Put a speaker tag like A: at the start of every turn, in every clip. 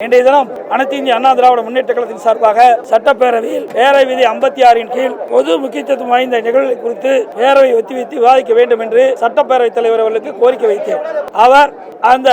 A: இன்றைய தினம் அனைத்து இந்திய அண்ணா திராவிட முன்னேற்ற கழகத்தின் சார்பாக சட்டப்பேரவையில் பேரவை விதி 56 கீழ் பொது முக்கியத்துவம் வாய்ந்த நிகழ்வுகளை குறித்து பேரவை ஒத்திவைத்து விவாதிக்க வேண்டும் என்று சட்டப்பேரவைத் தலைவர் அவர்களுக்கு கோரிக்கை வைத்தேன். அவர் அந்த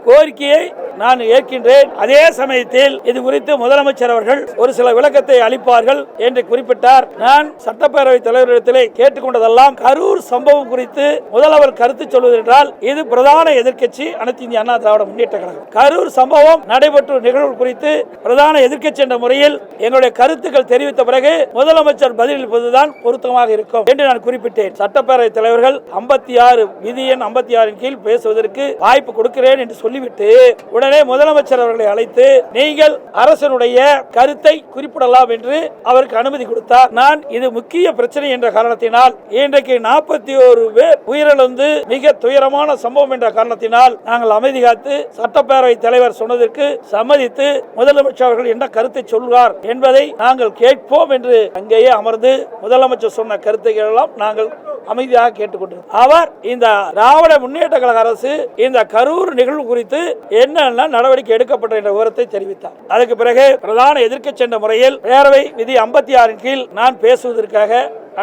A: கோரிக்கையை நான் ஏற்கின்றேன். அதே சமயத்தில் இது குறித்து முதலமைச்சர் அவர்கள் ஒரு சில விளக்கத்தை அளிப்பார்கள் என்று குறிப்பிட்டார். நான் சட்டப்பேரவைத் தலைவரிடத்திலே கேட்டுக்கொண்டதெல்லாம் கரூர் சம்பவம் குறித்து முதல்வர் கருத்து சொல்வது என்றால் இது பிரதான எதிர்க்கட்சி அனைத்து இந்திய அண்ணா திராவிட முன்னேற்ற கழகம். கரூர் சம்பவம் நடைபெற்ற நிகழ்வு குறித்து பிரதான எதிர்க்கட்சி என்ற முறையில் எங்களுடைய கருத்துக்கள் தெரிவித்த பிறகு முதலமைச்சர் பதிலளிப்பதுதான் பொருத்தமாக இருக்கும் என்று நான் குறிப்பிட்டேன். சட்டப்பேரவைத் தலைவர்கள் 56 விதி எண் 56 கீழ் பேசுவதற்கு வாய்ப்பு கொடுக்கிறேன் என்று சொல்லிவிட்டு உடனே முதலமைச்சர் அவர்களை அழைத்து நீங்கள் அரசனுடைய கருத்தை குறிப்பிடலாம் என்று அவருக்கு அனுமதி கொடுத்தார். நான் இது முக்கிய பிரச்சனை என்ற காரணத்தினால் இன்றைக்கு 41 பேர் உயிரிழந்து மிக துயரமான சம்பவம் என்ற காரணத்தினால் நாங்கள் அமைதி காத்து சட்டப்பேரவைத் தலைவர் சொன்னதற்கு சம்மதித்து முதலமைச்சர் அவர்கள் என்ன கருத்தை சொல்வார் என்பதை நாங்கள் கேட்போம் என்று அங்கேயே அமர்ந்து முதலமைச்சர் சொன்ன கருத்துக்கள் எல்லாம் நாங்கள் அமைதியாக கேட்டுக்கொண்டிருக்கிறோம். அவர் இந்த திராவிட முன்னேற்ற கழக அரசு இந்த கரூர் நிகழ்வு குறித்து என்னென்ன நடவடிக்கை எடுக்கப்பட்ட என்ற விவரத்தை தெரிவித்தார். அதுக்கு பிறகு பிரதான எதிர்க்கட்சி என்ற முறையில் பேரவை விதி 56 கீழ் நான் பேசுவதற்காக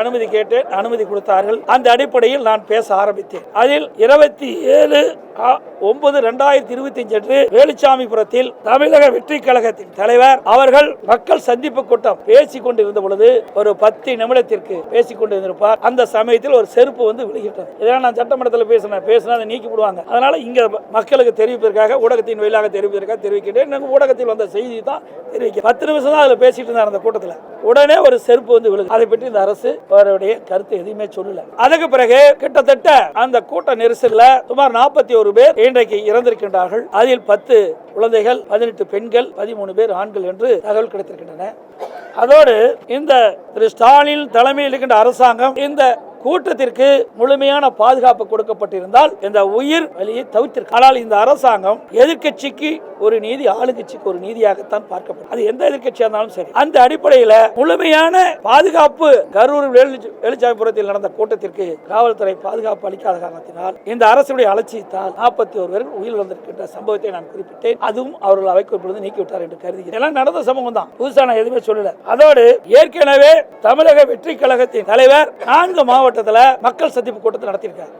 A: அனுமதி கேட்டேன். அனுமதி கொடுத்தார்கள். அந்த அடிப்படையில் நான் பேச ஆரம்பித்தேன். அதில் 27/9/2025 அன்று வேலுச்சாமிபுரத்தில் தமிழக வெற்றி கழகத்தின் தலைவர் அவர்கள் மக்கள் சந்திப்பு கூட்டம் பேசிக் கொண்டிருந்த பொழுது ஒரு 10 நிமிடத்திற்கு பேசிக் கொண்டிருந்திருப்பார். அந்த சமயத்தில் ஒரு செருப்பு வந்து விழுகிட்டது. இதெல்லாம் நான் சட்டமன்றத்தில் பேசினா அதை நீக்கி விடுவாங்க. அதனால இங்க மக்களுக்கு தெரிவிப்பதற்காக ஊடகத்தின் வழியாக தெரிவிப்பதற்காக தெரிவிக்கின்றேன். ஊடகத்தில் வந்த செய்தி தான் தெரிவிக்க 10 நிமிஷம் தான் அதில் பேசிட்டு இருந்தார். அந்த கூட்டத்தில் உடனே ஒரு செருப்பு வந்து விழுது. அதை பற்றி இந்த அரசு அவருடைய கருத்து எதுவுமே சொல்லல. அதுக்கு பிறகு கிட்டத்தட்ட அந்த கூட்ட நெரிசல்ல சுமார் 41 பேர் இன்றைக்கு இறந்திருக்கின்றார்கள். அதில் 10 குழந்தைகள், 18 பெண்கள், 13 பேர் ஆண்கள் என்று தகவல் கிடைத்திருக்கின்றன. அதோடு இந்த திரு ஸ்டாலின் தலைமையில் இருக்கின்ற அரசாங்கம் இந்த கூட்டத்திற்கு முழுமையான பாதுகாப்பு கொடுக்கப்பட்டிருந்தால் இந்த உயிர் வலியை தவிர்த்திருக்கும். ஆனால் இந்த அரசாங்கம் எதிர்க்கட்சிக்கு ஒரு நீதி, ஆளுங்கட்சிக்கு ஒரு நீதியாகத்தான் பார்க்கப்படும். அது எந்த எதிர்க்கட்சியா இருந்தாலும் சரி. அந்த அடிப்படையில் முழுமையான பாதுகாப்பு கரூர் வேலுச்சாமிபுரத்தில் நடந்த கூட்டத்திற்கு காவல்துறை பாதுகாப்பு அளிக்காத காரணத்தினால் இந்த அரசுடைய அலட்சியத்தால் 41 பேர் உயிரிழந்திருக்கின்ற சம்பவத்தை நான் குறிப்பிட்டேன். அதுவும் அவர்கள் அவைக்கு பொழுது நீக்கிவிட்டார் என்று கருதுகிறேன். எல்லாம் நடந்த சம்பவம் தான், புதுசா நான் எதுவுமே சொல்லல. அதோடு ஏற்கனவே தமிழக வெற்றி கழகத்தின் தலைவர் 4 மாவட்ட மக்கள் சந்திப்பு கூட்டத்தை நடத்தியிருக்கார்.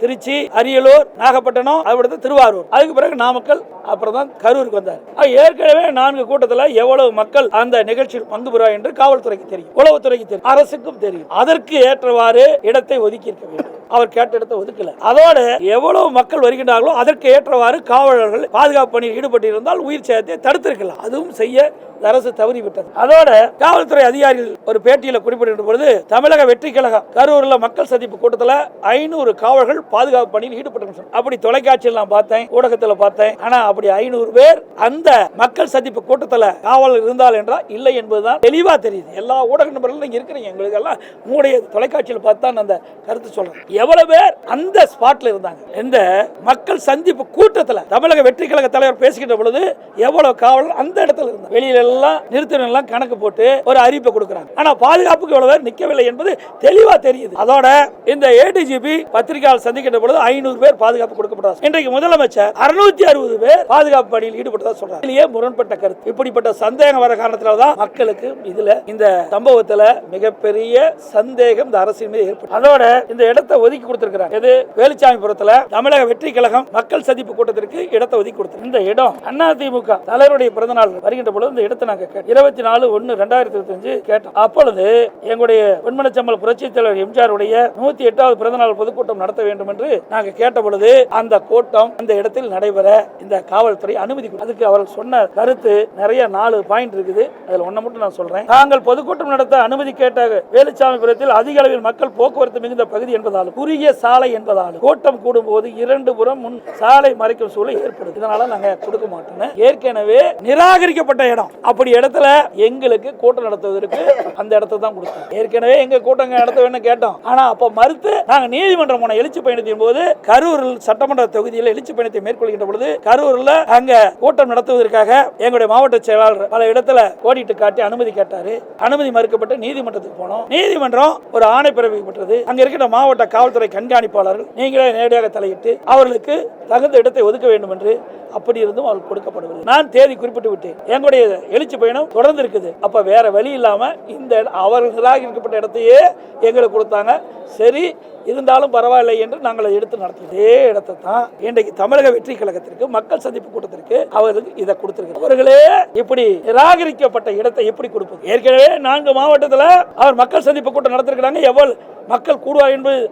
A: திருச்சி, அரியலூர், நாகப்பட்டினம், அடுத்து திருவாரூர், அதுக்கு பிறகு நாமக்கல், அப்புறம் தான் கரூருக்கு வந்தார். ஏற்கனவே 4 கூட்டத்தில் எவ்வளவு மக்கள் அந்த நிகழ்ச்சியில் பங்கு பெறுவார் என்று காவல்துறைக்கு தெரியும், உளவுத்துறைக்கு தெரியும், அரசுக்கும் தெரியும். அதற்கு ஏற்றவாறு இடத்தை ஒதுக்கி இருக்க வேண்டும். அவர் கேட்ட இடத்தை ஒதுக்கல. அதோடு எவ்வளவு மக்கள் வருகின்றார்களோ அதற்கு ஏற்றவாறு காவலர்கள் பாதுகாப்பு பணியில் ஈடுபட்டு இருந்தால் உயிர் சேதத்தை தடுத்திருக்கலாம். அதுவும் செய்ய அரசு தவறிவிட்டது. அதோட காவல்துறை அதிகாரிகள் ஒரு பேட்டியில் குறிப்பிட்ட பொழுது தமிழக வெற்றி கழகம் கரூரில் மக்கள் சந்திப்பு கூட்டத்தில் 500 காவலர்கள் பாதுகாப்பு பணியில் ஈடுபட்டு, அப்படி தொலைக்காட்சியில் நான் பார்த்தேன், ஊடகத்தில் பார்த்தேன். ஆனா அப்படி 500 பேர் அந்த மக்கள் சந்திப்பு கூட்டத்தில் காவலர் இருந்தால் என்றால் இல்லை என்பதுதான் தெளிவா தெரியுது. எல்லா ஊடக நபர்களும் நீங்க இருக்கிறீங்க, எங்களுக்கு எல்லாம் உங்களுடைய தொலைக்காட்சியில் பார்த்தா அந்த கருத்து சொல்றேன். எவ்வளவு பேர் அந்த ஸ்பாட்ல இருந்தாங்க? இந்த மக்கள் சந்திப்பு கூட்டத்தில் தமிழக வெற்றி கழக தலைவர் பேசுகின்ற பொழுது எவ்வளவு காவலர் அந்த இடத்துல இருந்தாங்க? வெளியில நிறுத்தலாம் கணக்கு போட்டு ஒரு அறிவிப்பை கொடுக்கிறாங்க. ஆனா பாதுகாப்புக்கு எவ்வளவு பேர் நிக்கவில்லை என்பது தெளிவா தெரியுது. அதோட இந்த ஏடிஜிபி பத்திரிகையாளர் சந்திக்கின்ற பொழுது 500 பேர் பாதுகாப்பு கொடுக்கப்பட்டார். இன்றைக்கு முதலமைச்சர் 660 பேர் பாதுகாப்பு பணியில் ஈடுபட்டதா சொல்றார். இதுலயே முரண்பட்ட கருத்து. இப்படிப்பட்ட சந்தேகம் வர காரணத்தினால தான் மக்களுக்கு இதுல இந்த சம்பவத்துல மிகப்பெரிய சந்தேகம் இந்த அரசின் மீது ஏற்படும். அதோட இந்த இடத்தை ஒதுக்கி கொடுத்திருக்கிறாங்க. இது வேலுச்சாமிபுரத்துல தமிழக வெற்றி கழகம் மக்கள் சந்திப்பு கூட்டத்திற்கு இடத்தை ஒதுக்கி கொடுத்திருக்காங்க. இந்த இடம் அதிமுக தலைவருடைய பிறந்தநாள் வருகின்ற பொழுது இந்த இடத்தை 24/1/2025 கேட்டோம். அப்பொழுது எங்களுடைய பொன்மனச்செம்மல் புரட்சி தலைவர் எம்ஜிஆர் உடைய 108வது பிறந்தநாள் பொதுக்கூட்டம் நடத்த வேண்டும் என்று நாங்கள் கேட்ட பொழுது அந்த கூட்டம் அந்த இடத்தில் நடைபெற இந்த காவல்துறை அனுமதி. அதுக்கு அவர்கள் சொன்ன கருத்து நிறைய 4 பாயிண்ட் இருக்குது. அதுல ஒண்ணு மட்டும் நான் சொல்றேன். தாங்கள் பொதுக்கூட்டம் நடத்த அனுமதி கேட்ட வேலுச்சாமிபுரத்தில் அதிக அளவில் மக்கள் போக்குவரத்து மிகுந்த பகுதி என்பதாலும் குறுகிய சாலை என்பதாலும் கூட்டம் கூடும் போது 2 புறம் முன் சாலை மறைக்கும் சூழல் ஏற்படுது. இதனால நாங்க கொடுக்க மாட்டோம். ஏற்கனவே நிராகரிக்கப்பட்ட இடம் அப்படி இடத்துல எங்களுக்கு கூட்டம் நடத்துவதற்கு அந்த இடத்தை தான் கொடுத்தாங்க. ஏற்கனவே எங்க கூட்டம் நடத்த வேணும் கேட்டோம். ஆனா அப்ப மறுத்து நாங்க நீதிமன்றம் போன எழுச்சி பயணத்தின் போது கரூரில் சட்டமன்ற தொகுதியில் எழுச்சி பயணத்தை மேற்கொள்கின்ற பொழுது கரூர்ல அங்க கூட்டம் நடத்துவதற்காக எங்களுடைய மாவட்ட செயலாளர் பல இடத்துல கோடிட்டு காட்டி அனுமதி கேட்டாரு. அனுமதி மறுக்கப்பட்டு நீதிமன்றத்துக்கு போனோம். நீதிமன்றம் ஒரு ஆணை பிறப்பிக்கப்பட்டது. அங்க இருக்கிற மாவட்ட காவல்துறை கண்காணிப்பாளர்கள் நீங்களே நேரடியாக தலையிட்டு அவர்களுக்கு தகுந்த இடத்தை ஒதுக்க வேண்டும் என்று அப்படி இருந்தும் அவர்கள் கொடுக்கப்படவில்லை. நான் தேதி குறிப்பிட்டு விட்டேன். எங்களுடைய எழுச்சி பயணம் தொடர்ந்து இருக்குது. அப்ப வேற வழி இல்லாம இந்த அவர்கள் நிராகரிக்கப்பட்ட இடத்தையே எங்களுக்கு கொடுத்தாங்க. சரி இருந்தாலும் பரவாயில்லை என்று நாங்கள் எடுத்து நடத்திய இதே இடத்தை தான் இன்றைக்கு தமிழக வெற்றி கழகத்திற்கு மக்கள் சந்திப்பு கூட்டத்திற்கு அவர்களுக்கு இதை கொடுத்திருக்கிறார். அவர்களே இப்படி நிராகரிக்கப்பட்ட இடத்தை எப்படி கொடுப்பது? ஏற்கனவே 4 மாவட்டத்தில் அவர் மக்கள் சந்திப்பு கூட்டம் நடத்திருக்கிறாங்க. எவ்வளவு மக்கள் கூடுவார் என்பது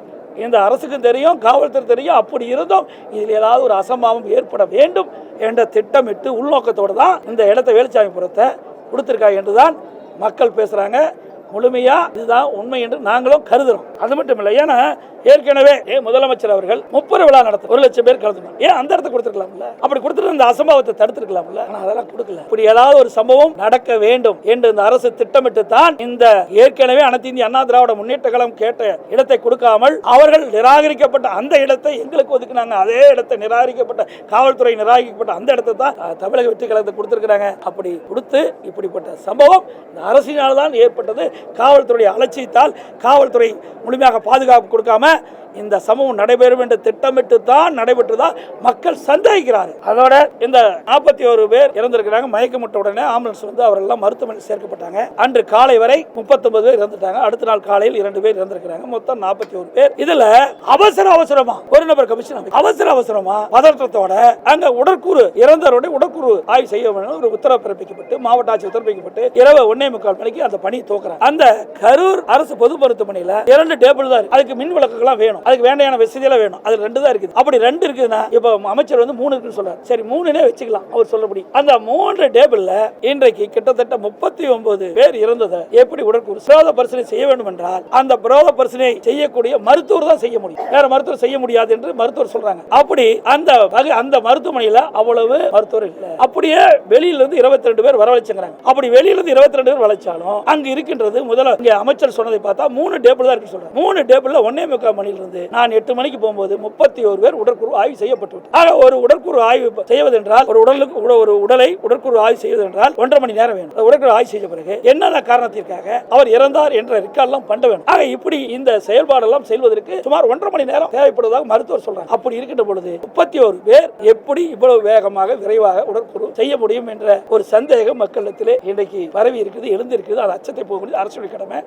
A: இந்த அரசுக்கும் தெரியும், காவல்துறை தெரியும். அப்படி இருந்தும் இதில் ஏதாவது ஒரு அசம்பாவம் ஏற்பட வேண்டும் என்ற திட்டமிட்டு உள்நோக்கத்தோடு தான் இந்த இடத்தை வேலுச்சாமிபுரத்தை கொடுத்திருக்காங்க என்றுதான் மக்கள் பேசுறாங்க. முழுமையா இதுதான் உண்மை என்று நாங்களும் கருதுறோம். அது மட்டும் இல்லை, ஏன்னா ஏற்கனவே முதலமைச்சர் அவர்கள் 30 விழா நடத்த 1 லட்சம் பேர் கலந்துக்கணும். ஏன் அந்த இடத்த கொடுத்துருக்கலாம்ல? அப்படி கொடுத்துட்டு இந்த அசம்பாவத்தை தடுத்துருக்கலாம்ல? ஆனா அதெல்லாம் கொடுக்கல. இப்படி ஏதாவது ஒரு சம்பவம் நடக்க வேண்டும் என்று இந்த அரசு திட்டமிட்டு தான் இந்த ஏற்கனவே அனைத்து இந்திய அண்ணா திராவிட முன்னேற்ற கழகம் கேட்ட இடத்தை கொடுக்காமல் அவர்கள் நிராகரிக்கப்பட்ட அந்த இடத்தை எங்களுக்கு ஒதுக்குனாங்க. அதே இடத்தை நிராகரிக்கப்பட்ட காவல்துறை நிராகரிக்கப்பட்ட அந்த இடத்தை தான் தமிழக வெற்றி கழகத்தை கொடுத்திருக்கிறாங்க. அப்படி கொடுத்து இப்படிப்பட்ட சம்பவம் இந்த அரசினால் தான் ஏற்பட்டது. காவல்துறை அலட்சியத்தால் காவல்துறை முழுமையாக பாதுகாப்பு கொடுக்காம இந்த சம்பவம் நடைபெறும் என்று திட்டமிட்டு தான் நடைபெற்றதா மக்கள் சந்தேகிக்கிறார்கள். அதோட இந்த 41 பேர் இறந்திருக்கிறாங்க. மயக்கமுட்ட உடனே ஆம்புலன்ஸ் வந்து அவரெல்லாம் மருத்துவமனையில் சேர்க்கப்பட்டாங்க. அன்று காலை வரை 39 பேர் இறந்துட்டாங்க. அடுத்த நாள் காலையில் 2 பேர் இறந்திருக்கிறாங்க. மொத்தம் 41 பேர். இதுல அவசரமா ஒரு நபர் கமிஷன் அவசரமா பதற்றத்தோட அங்க உடற்கூறு இறந்தவருடைய உடற்கூறு ஆய்வு செய்ய வேண்டும் ஒரு உத்தரவு பிறப்பிக்கப்பட்டு மாவட்ட ஆட்சி உத்தரவிக்கப்பட்டு இரவு 1:45 மணிக்கு அந்த பணி துவக்குறாங்க. அந்த கரூர் அரசு பொது மருத்துவமனையில் 2 டேபிள் தான். அதுக்கு மின் விளக்குகள் வேணும். அதுக்கு வேண்டியான வசதியெல்லாம் வேணும். அது 2 தான் இருக்குது. அப்படி 2 இருக்குதுன்னா இப்ப அமைச்சர் வந்து 3 இருக்குன்னு சொல்றாரு. சரி 3னே வச்சுக்கலாம் அவர் சொல்லபடி. அந்த 3 டேபிள்ல இன்றைக்கு கிட்டத்தட்ட 39 பேர் இறந்தது. எப்படி உடற்கூறு பிரேத பரிசோதனை செய்ய வேண்டும் என்றால் அந்த பிரேத பரிசோதனை செய்யக்கூடிய மருத்துவர் தான் செய்ய முடியும். வேற மருத்துவர் செய்ய முடியாது என்று மருத்துவர் சொல்றாங்க. அப்படி அந்த மருத்துவமனையில அவ்வளவு மருத்துவர் இல்ல. அப்படியே வெளியில இருந்து 22 பேர் வரவழைச்சாங்க. அப்படி வெளியில இருந்து 22 பேர் வளைச்சாலும் அங்க இருக்கின்றது முதல்ல இங்க அமைச்சர் சொன்னதை பார்த்தா 3 டேபிள் தான் இருக்கு சொல்றாங்க. 3 டேபிள்ல 1:45 மணியிலிருந்து நான் 8 மணிக்கு போகும்போது 31 பேர் உடற்கூறு ஆய்வு செய்யப்பட்டு ஒரு உடற்கூறு ஆய்வு செய்வதென்றால் ஒரு உடலை உடற்கூறு ஆய்வு செய்வது என்றால் 1.5 மணி நேரம் வேணும். உடற்கூறு ஆய்வு செய்த பிறகு என்னென்ன காரணத்திற்காக அவர் இறந்தார் என்ற ரெக்கார்ட்லாம் பண்ண வேண்டும். ஆக இப்படி இந்த செயல்பாடெல்லாம் செய்வதற்கு சுமார் 1.5 மணி நேரம் தேவைப்படுவதாக மருத்துவர் சொல்றாங்க. அப்படி இருக்கின்ற பொழுது 31 பேர் எப்படி இவ்வளவு வேகமாக விரைவாக உடற்கூறு செய்ய முடியும் என்ற ஒரு சந்தேகம் மக்களிடத்திலே இன்றைக்கு பரவி இருக்குது, எழுந்திருக்குது. அது அச்சத்தை போகக்கூடிய அரசுடைய கடமை.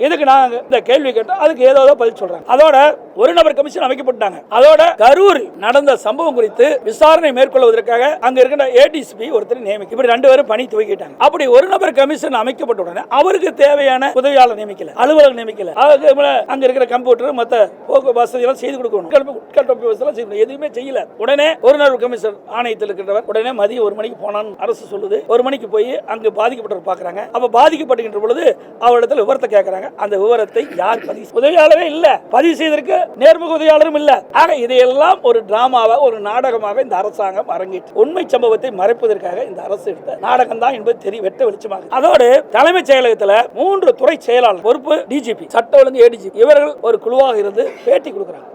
A: இதுக்கு நாங்க இந்த கேள்வி கேட்டோம். அதுக்கு ஏதோ பதில் சொல்றாங்க. அதோட ஒரு நபர் கமிஷன் அமைக்கப்பட்டாங்க. அதோட கரூரில் நடந்த சம்பவம் குறித்து விசாரணை மேற்கொள்வதற்காக அங்க இருக்கிற ஏடிசிபி ஒருத்தர் நியமிக்க இப்படி 2 பேரும் பணி துவக்கிட்டாங்க. அப்படி ஒரு நபர் கமிஷன் அமைக்கப்பட்ட உடனே அவருக்கு தேவையான உதவியாளர் நியமிக்கல, அலுவலர் நியமிக்கல. அங்க இருக்கிற கம்ப்யூட்டர் மத்த வசதி எல்லாம் செய்து கொடுக்கணும், உட்கட்டமைப்பு வசதி எல்லாம் செய்யணும். எதுவுமே செய்யல. உடனே ஒரு நபர் கமிஷன் ஆணையத்தில் இருக்கிறவர் உடனே மதியம் 1 மணிக்கு போனான்னு அரசு சொல்லுது. 1 மணிக்கு போய் அங்கு பாதிக்கப்பட்டவர் பாக்குறாங்க. அப்ப பாதிக்கப்படுகின்ற பொழுது அவரிடத்தில் விவரத்தை கேட்கறாங்க. அந்த விவரத்தை யார் பதிவு உதவியாளரே இல்ல, பதிவு செய்ததற்கு நேர்முக உதவியாளரும் இல்ல. ஆக இதையெல்லாம் ஒரு டிராமாவாக ஒரு நாடகமாக இந்த அரசாங்கம் அரங்கிட்டு உண்மை சம்பவத்தை மறைப்பதற்காக இந்த அரசு எடுத்த நாடகம் தான் என்பது வெட்ட வெளிச்சமாக. அதோடு தலைமைச் செயலகத்தில் 3 துறை செயலாளர் பொறுப்பு டிஜிபி, சட்ட ஒழுங்கு ஏடிஜிபி, இவர்கள் ஒரு குழுவாக இருந்து பேட்டி கொடுக்கிறாங்க.